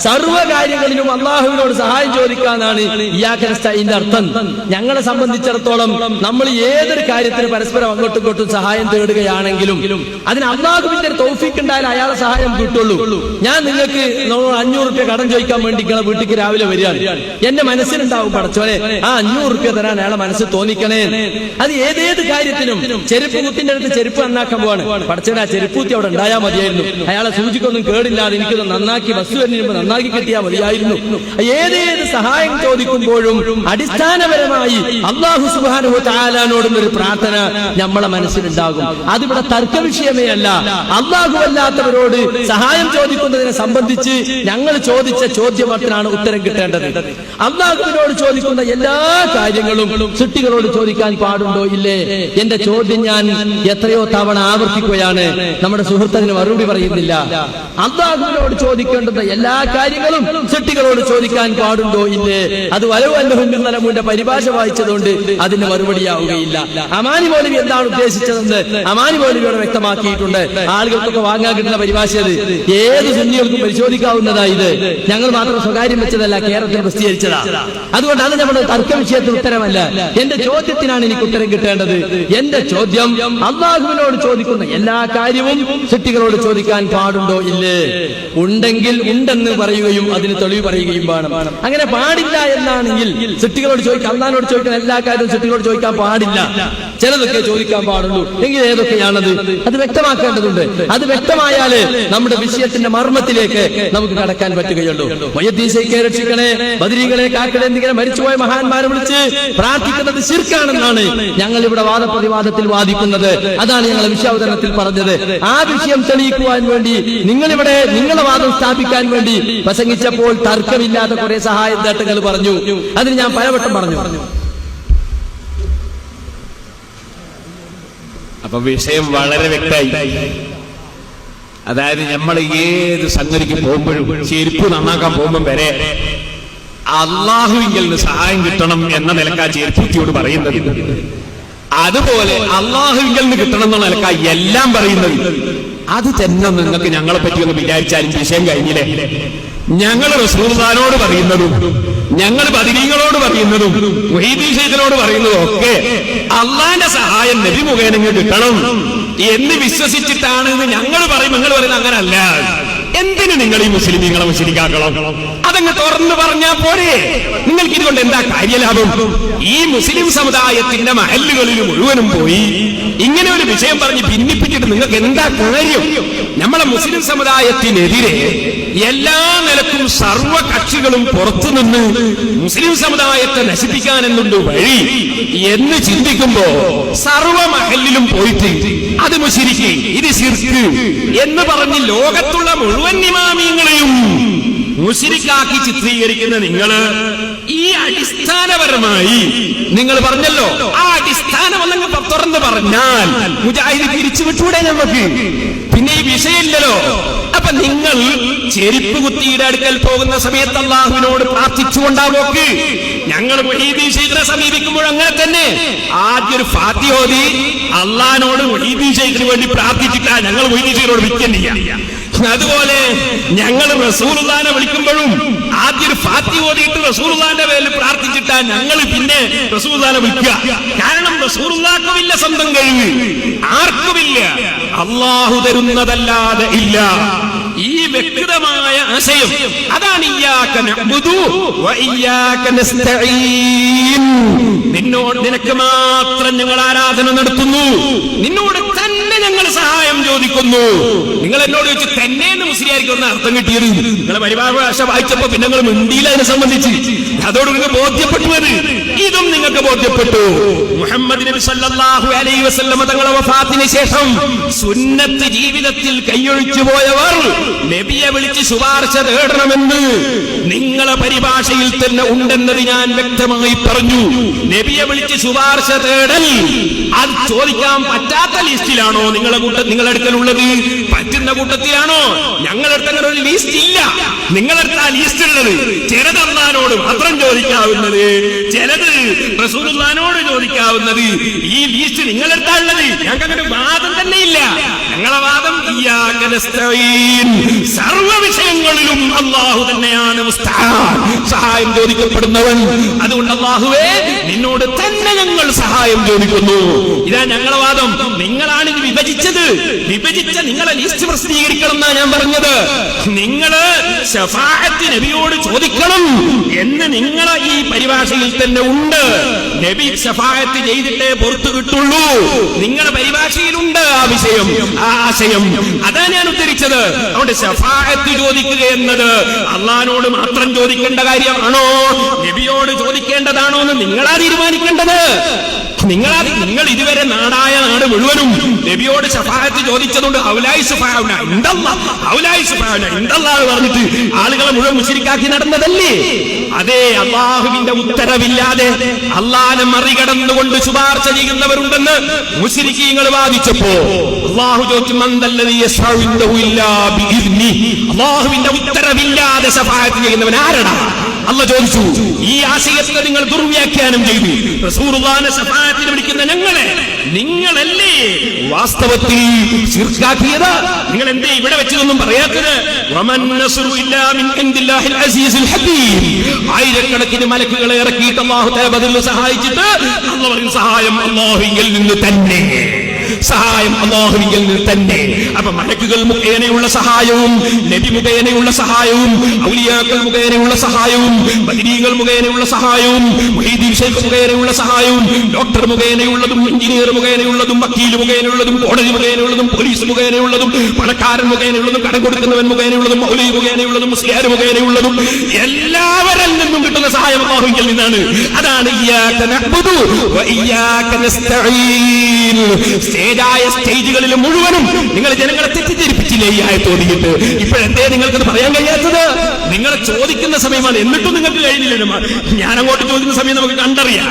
സർവ്വകാര്യങ്ങളിലും അള്ളാഹുവിനോട് സഹായം ചോദിക്കാന്നാണ് ഇയ്യാക നസ്തഈന്റെ അർത്ഥം. ഞങ്ങളെ സംബന്ധിച്ചിടത്തോളം നമ്മൾ ഏതൊരു കാര്യത്തിന് പരസ്പരം അങ്ങോട്ടും ഇങ്ങോട്ടും സഹായം തേടുകയാണെങ്കിലും അതിന് അള്ളാഹുവിന്റെ തൗഫീഖ് ഉണ്ടായാൽ അയാളെ സഹായം കിട്ടുള്ളൂ. ഞാൻ നിങ്ങൾക്ക് 500 രൂപ കടം ചോദിക്കാൻ വേണ്ടി നിങ്ങളെ വീട്ടിലേക്ക് രാവിലെ വരികയാണ്. എന്റെ മനസ്സിലുണ്ടാവും, പടച്ചോനെ ആ 500 രൂപ തരാൻ അയാളെ മനസ്സ് തോന്നിക്കണേ. അത് ഏതേത് കാര്യത്തിനും. ചെരുപ്പ് കുത്തിന്റെ അടുത്ത് ചെരുപ്പ് നന്നാക്കാൻ പോവാണ്, പടച്ചോനെ ആ ചെരുപ്പൂത്തി അവിടെ ഉണ്ടായാൽ മതിയായിരുന്നു, അയാളെ സൂചിക്കൊന്നും കേടില്ലാതെ എനിക്കൊന്ന് നന്നാക്കി ബസ് വരുന്നതിന് നന്നാക്കി കിട്ടിയാൽ മതിയായിരുന്നു. ഏതേത് സഹായം ചോദിക്കുമ്പോഴും അടിസ്ഥാനപരമായി അല്ലാഹു സുബ്ഹാനഹു വ തആലയോടുള്ള ഒരു പ്രാർത്ഥന നമ്മളെ മനസ്സിലുണ്ടാകും. അതിവിടെ തർക്ക വിഷയമേ അല്ല. അല്ലാഹു അല്ലാത്തവരോട് സഹായം ചോദിക്കുന്നതിനെ സംബന്ധിച്ച് ഞങ്ങൾ ചോദിച്ച ചോദ്യത്തിനാണ് ഉത്തരം കിട്ടേണ്ടത്. അല്ലാഹുവിനോട് ചോദിക്കുന്ന എല്ലാ കാര്യങ്ങളും സൃഷ്ടികളോട് ചോദിക്കാൻ പാടുണ്ടോ ഇല്ലേ? എന്റെ ചോദ്യം ഞാൻ എത്രയോ തവണ ആവർത്തിക്കുകയാണ്. നമ്മുടെ സുഹൃത്തിന് മറുപടി പറയുന്നില്ല. അല്ലാഹുവിനോട് ചോദിക്കേണ്ടുന്ന എല്ലാ കാര്യങ്ങളും സൃഷ്ടികളോട് ചോദിക്കാൻ പാടുണ്ടോ ഇല്ലേ? അത് വലവു അന്നഹുന്റെ പരിഭാഷ വായിച്ചതുകൊണ്ട് അതിന് മറുപടിയാവുകയില്ല. അമാനി മൗലവി എന്താണ് ഉദ്ദേശിച്ചതെന്ന് അമാനി മൗലവിയോട് വ്യക്തമാക്കിയിട്ടുണ്ട്. ആളുകൾക്കൊക്കെ വാങ്ങാൻ കിട്ടുന്ന പരിഭാഷ അത് ഏത് സുന്നികൾക്കും പരിശോധിക്കാവുന്നതാ. ഇത് ഞങ്ങൾ മാത്രം സ്വകാര്യം വെച്ചതല്ല, കേരളത്തിൽ പ്രസിദ്ധീകരിച്ചതാ. അതുകൊണ്ട് അത് നമ്മുടെ തർക്ക വിഷയത്തിൽ ഉത്തരമല്ല. എന്റെ ചോദ്യത്തിനാണ് എനിക്ക് ഉത്തരം കിട്ടേണ്ടത്. എന്റെ ചോദ്യം അല്ലാഹുവിനോട് ചോദിക്കുന്ന എല്ലാ കാര്യവും സൃഷ്ടികളോട് ചോദിക്കാൻ പാടുണ്ടോ ഇല്ലേ? ഉണ്ടെങ്കിൽ ഉണ്ടെന്ന് പറയുകയും അതിന് തെളിവ് പറയുകയും വേണം. അങ്ങനെ പാടില്ല എന്നാണെങ്കിൽ സൃഷ്ടികളോട് ചോദിക്കാൻ, അല്ലാഹുവിനോട് ചോദിക്കുന്ന എല്ലാ കാര്യവും സൃഷ്ടികളോട് ചോദിക്കാൻ പാടില്ല, ചിലതൊക്കെ ചോദിക്കാൻ പാടുള്ളൂ. എങ്കിൽ ഏതൊക്കെയാണത് അത് വ്യക്തമാക്കേണ്ടതുണ്ട്. അത് വ്യക്തമായാലേ നമ്മുടെ വിഷയത്തിന്റെ മർമ്മത്തിലേക്ക് നമുക്ക് കടക്കാൻ പറ്റുകയുള്ളൂ. വയ്യദീശയ്ക്ക് രക്ഷിക്കണേ, ബദരീകളെ കാക്കണേ എന്നിങ്ങനെ മരിച്ചുപോയ മഹാന്മാരെ വിളിച്ച് പ്രാർത്ഥിക്കുന്നത് ശിർക്കാണെന്നാണ് ഞങ്ങൾ ഇവിടെ വാദപ്രതിവാദത്തിൽ വാദിക്കുന്നത്. അതാണ് ഞങ്ങൾ വിഷയാവതരണത്തിൽ പറഞ്ഞത്. ആ വിഷയം തെളിയിക്കുവാൻ വേണ്ടി നിങ്ങളിവിടെ നിങ്ങളുടെ വാദം സ്ഥാപിക്കാൻ വേണ്ടി പ്രസംഗിച്ചപ്പോൾ തർക്കമില്ലാത്ത കുറെ സഹായ നേട്ടങ്ങൾ പറഞ്ഞു. അതിന് ഞാൻ പലവട്ടം പറഞ്ഞു. അപ്പൊ വിഷയം വളരെ വ്യക്തമായി. അതായത് നമ്മൾ ഏത് സംഗതിക്ക് പോകുമ്പോഴും ചെരുപ്പ് നന്നാക്കാൻ പോകുമ്പോൾ വരെ അള്ളാഹുവിങ്കിൽ നിന്ന് സഹായം കിട്ടണം എന്ന നിലക്കാ ചെരുപ്പൂത്തിയോട് പറയുന്നത്. അതുപോലെ അള്ളാഹുവിങ്കിൽ നിന്ന് കിട്ടണം എന്ന നിലക്കാ എല്ലാം പറയുന്നത്. അത് തന്നെ നിങ്ങൾക്ക് ഞങ്ങളെ പറ്റി ഒന്ന് വിചാരിച്ചാലും വിഷയം കഴിഞ്ഞില്ലേ? ഞങ്ങൾ റസൂലുള്ളാഹിനോട് പറയുന്നതും ഞങ്ങൾ ബദരീങ്ങളോട് പറയുന്നതും മുഹീദ്ദീൻ ശൈഖിനോട് പറയുന്നതും ഒക്കെ അള്ളാന്റെ സഹായം നബി മുഖേന കിട്ടണം എന്ന് വിശ്വസിച്ചിട്ടാണ് ഞങ്ങൾ പറയും. നിങ്ങൾ പറയുന്നത് അങ്ങനല്ല. എന്തിന് നിങ്ങൾ ഈ മുസ്ലിമീങ്ങളെ മുസ്ലിക്കാക്കണം? അതങ്ങ് തുറന്നു പറഞ്ഞാൽ പോരെ? നിങ്ങൾക്ക് ഇതുകൊണ്ട് എന്താ കാര്യലാഭം? ഈ മുസ്ലിം സമുദായത്തിന്റെ മഹല്ലുകളിൽ മുഴുവനും പോയി ഇങ്ങനെ ഒരു വിഷയം പറഞ്ഞ് ഭിന്നിപ്പിച്ചിട്ട് നിങ്ങൾക്ക് എന്താ കാര്യം? നമ്മളെ മുസ്ലിം സമുദായത്തിനെതിരെ എല്ലാ നിലക്കും സർവ്വ കക്ഷികളും പുറത്തുനിന്ന് മുസ്ലിം സമുദായത്തെ നശിപ്പിക്കാൻ എന്നുണ്ട് വഴി എന്ന് ചിന്തിക്കുമ്പോ സർവ്വ മഹല്ലിലും പോയിട്ട് അത് മുശ്രിക്ക്, ഇത് ശിർക്ക് എന്ന് പറഞ്ഞ് ലോകത്തുള്ള മുഴുവൻ ഇമാമിയങ്ങളെയും മുശ്രിക്കാക്കി ചിത്രീകരിക്കുന്ന നിങ്ങള് ഈ അടിസ്ഥാനപരമായി നിങ്ങൾ പറഞ്ഞല്ലോ, ആ അടിസ്ഥാനം ഒന്നങ്ങ് തുറന്ന് പറഞ്ഞാൽ മുജാഹിദ് പിരിച്ചുവിട്ടൂടെ നമുക്ക്? പിന്നെ ഈ വിഷയമില്ലല്ലോ. അപ്പൊ നിങ്ങൾ ചെരുപ്പ് കുത്തിയുടെ അടുക്കൽ പോകുന്ന സമയത്ത് അള്ളാഹുവിനോട് പ്രാർത്ഥിച്ചുകൊണ്ടാവോക്ക്. ഞങ്ങൾ മുഹീദ്ദീൻ ശൈഖിനെ സമീപിക്കുമ്പോൾ അങ്ങനെ തന്നെ ആദ്യം ഒരു ഫാത്തിഹ ഓതി അള്ളാഹിനോട് മുഹീദ്ദീൻ ശൈഖിന് വേണ്ടി പ്രാർത്ഥിച്ചിട്ടാ ഞങ്ങൾ മുഹീദ്ദീൻ ശൈഖിനോട് വിൽക്കുന്നില്ല. അതുപോലെ ഞങ്ങൾ റസൂലുള്ളാഹിനെ വിളിക്കുമ്പോഴും ആദ്യം ഒരു ഫാത്തിഹ ഓതിയിട്ട് റസൂലുള്ളാഹിന്റെ പേരിൽ പ്രാർത്ഥിച്ചിട്ടാ ഞങ്ങൾ പിന്നെ റസൂലുള്ളാഹിനെ വിളിക്കുക. കാരണം റസൂലുള്ളാഹിക്കുമില്ല സ്വന്തം കഴിവ്, ആർക്കുമില്ല, അള്ളാഹു തരുന്നതല്ലാതെ ഇല്ല. ഈ വ്യക്തമായ ആശയം അതാണ് ഇയ്യാക നഅ്ബുദു വ ഇയ്യാക നസ്തഈൻ. നിനക്ക് മാത്രം ഞങ്ങൾ ആരാധന നടത്തുന്നു, നിന്നോട് തന്നെ ഞങ്ങൾ സഹായം ചോദിക്കുന്നു. നിങ്ങൾ എന്നോട് ചോദിച്ചു തന്നെ എന്ന് മുസ്ലിയായിരിക്കും ഒന്ന് അർത്ഥം കിട്ടിയത്. നിങ്ങളെ പരിഭാഷ വായിച്ചപ്പോ പിന്നെ നിങ്ങൾ മിണ്ടിയില്ല അതിനെ സംബന്ധിച്ച്. അതോട് നിങ്ങൾക്ക് ബോധ്യപ്പെട്ടു. ഇതും നിങ്ങൾക്ക് ബോധ്യപ്പെട്ടു. മുഹമ്മദ് നബി സല്ലല്ലാഹു അലൈഹി വസല്ലം തങ്ങളുടെ വഫാത്തിന് ശേഷം സുന്നത്ത് ജീവിതത്തിൽ കൈയൊഴിച്ചു പോയവർ നബിയെ വിളിച്ച് ശുപാർശ തേടണമെന്ന് നിങ്ങളെ പരിഭാഷയിൽ തന്നെ ഉണ്ടെന്നത് ഞാൻ വ്യക്തമായി പറഞ്ഞു. നബിയെ വിളിച്ച് ശുപാർശ തേടൽ അത് ചോദിക്കാൻ പറ്റാത്ത ലിസ്റ്റിലാണോ നിങ്ങളുടെ അടുക്കലുള്ളത്? പറ്റുന്ന കൂട്ടത്തിലാണോ? ഞങ്ങളടുത്ത് അങ്ങനെ ഒരു ലിസ്റ്റ് ഇല്ല. നിങ്ങളടുത്ത് ആ ലിസ്റ്റ് ഉള്ളത് ചിലത് അല്ലാഹുവോട് മാത്രം ചോദിക്കാവുന്നത്, ചിലത് റസൂലുള്ളാഹിനോട് ചോദിക്കാവുന്നത്. ഈ ലിസ്റ്റ് നിങ്ങളടുത്താ ഉള്ളത്. ഞങ്ങൾക്ക് അങ്ങനെ വാദം തന്നെ ഇല്ല. ഞങ്ങളെ വാദം ഇയ്യാക നസ്തഈൻ, സർവ്വ വിഷയങ്ങളിലും അല്ലാഹു തന്നെയാണ് മുസ്തആൻ, സഹായം ചോദിക്കപ്പെടുന്നവൻ. അതുകൊണ്ട് അല്ലാഹുവേ നിന്നോട് തന്നെ ഞങ്ങൾ സഹായം ചോദിക്കുന്നു. ഇതാ ഞങ്ങളെ വാദം. നിങ്ങളാണ് ഇത് വിഭജിച്ചത്. വിഭജിച്ച നിങ്ങളെ ലിസ്റ്റ് പ്രസിദ്ധീകരിക്കണം എന്നാ ഞാൻ പറഞ്ഞത്. നിങ്ങള് ശഫാഅത്ത് നബിയോട് ചോദിക്കണം എന്ന് നിങ്ങളെ ഈ പരിഭാഷയിൽ തന്നെ ഉണ്ട്. നബി ശഫാഅത്ത് ചെയ്തിട്ടേ പുറത്തു കിട്ടുള്ളൂ. നിങ്ങളുടെ പരിഭാഷയിലുണ്ട് ആ വിഷയം, ആ ആശയം. അതാ ഞാൻ ഉദ്ധരിച്ചത്. അതുകൊണ്ട് ശഫാഅത്ത് ചോദിക്കുക എന്നത് അള്ളാഹിനോട് മാത്രം ചോദിക്കേണ്ട കാര്യമാണോ, നബിയോട് ചോദിക്കേണ്ടതാണോ എന്ന് നിങ്ങളാ തീരുമാനിക്കേണ്ടത്. നിങ്ങൾ ഇതുവരെ നാടായ നാട് മുഴുവനും നബിയോട് ശഫാഅത്ത് ചോദിച്ചതുകൊണ്ട് പറഞ്ഞിട്ട് ആളുകളെ മുഴുവൻ മുശ്രിക്കാക്കി നടന്നതല്ലേ? അതേ, അള്ളാഹുവിന്റെ ഉത്തരവില്ലാതെ അള്ളാഹിനെ മറികടന്നുകൊണ്ട് ശുപാർശ ചെയ്യുന്നവരുണ്ടെന്ന് മുശ്രിക്കീങ്ങൾ വാദിച്ചപ്പോ അള്ളാഹു ചോദിച്ചു, അള്ളാഹുവിന്റെ ഉത്തരവില്ലാതെ ശഫാഅത്ത് ചെയ്യുന്നവൻ ആരടാ? അല്ലാഹു ചോദിച്ചു. ഈ ആശയത്തെ നിങ്ങൾ ദുർവ്യാഖ്യാനം ചെയ്തു. റസൂലുള്ളാഹിനെ ശഫാഅത്തിന് വിളിക്കുന്ന നിങ്ങളല്ലേ വാസ്തവത്തിൽ ശിർക്കാക്കിയത്? നിങ്ങൾ എന്തേ ഇവിടെ വെച്ചതൊന്നും പറയാത്തത്? വമൻ നസ്റു ഇല്ലാ മിൻ ഇൻദില്ലാഹിൽ അസീസിൽ ഹകീം. ആയിരക്കണക്കിന് മലക്കുകളെ ഇറക്കിയിട്ട് അല്ലാഹു തആല ബദറിൽ സഹായിച്ചിട്ട് അല്ലാഹു പറയും സഹായം അല്ലാഹുവിൽ നിന്ന് തന്നെ, സഹായം അല്ലാഹുവിൽ നിന്ന് തന്നെ. അപ്പൊ മലക്കുകൾ മുഖേനയുള്ള സഹായവും നബി മുഖേനയുള്ള സഹായവും ഔലിയാക്കൾ മുഖേനയുള്ള സഹായവും ബദരീകൾ മുഖേനയുള്ള സഹായവും മുഹീദ്ദീൻ ശൈഖ് മുഖേനയുള്ള സഹായവും ഡോക്ടർ മുഖേനയുള്ളതും എഞ്ചിനീയർ മുഖേനയുള്ളതും വക്കീൽ മുഖേനയുള്ളതും കോടതി മുഖേനയുള്ളതും പോലീസ് മുഖേനയുള്ളതും പണക്കാരൻ മുഖേനയുള്ളതും കടം കൊടുക്കുന്നവൻ മുഖേനയുള്ളതും മൗലവി മുഖേനയുള്ളതും മുസ്ലിയാർ മുഖേനയുള്ളതും എല്ലാവരിൽ നിന്നും കിട്ടുന്ന സഹായം അല്ലാഹുവിൽ നിന്നാണ്. അതാണ് ഇയ്യാക നഅ്ബുദു വ ഇയ്യാക നസ്തഈൻ. സ്റ്റേജുകളിൽ മുഴുവനും നിങ്ങൾ ജനങ്ങളെ തെറ്റിദ്ധരിപ്പിച്ചില്ലേ ഈ ആയത്ത് ഓതിയിട്ട്? ഇപ്പോഴെന്തേ നിങ്ങൾക്കത് പറയാൻ കഴിയാത്തത്? നിങ്ങൾ ചോദിക്കുന്ന സമയമാണ്, എന്നിട്ടും നിങ്ങൾക്ക് കഴിഞ്ഞില്ല. ഞാൻ അങ്ങോട്ട് ചോദിക്കുന്ന സമയം നമുക്ക് കണ്ടറിയാം.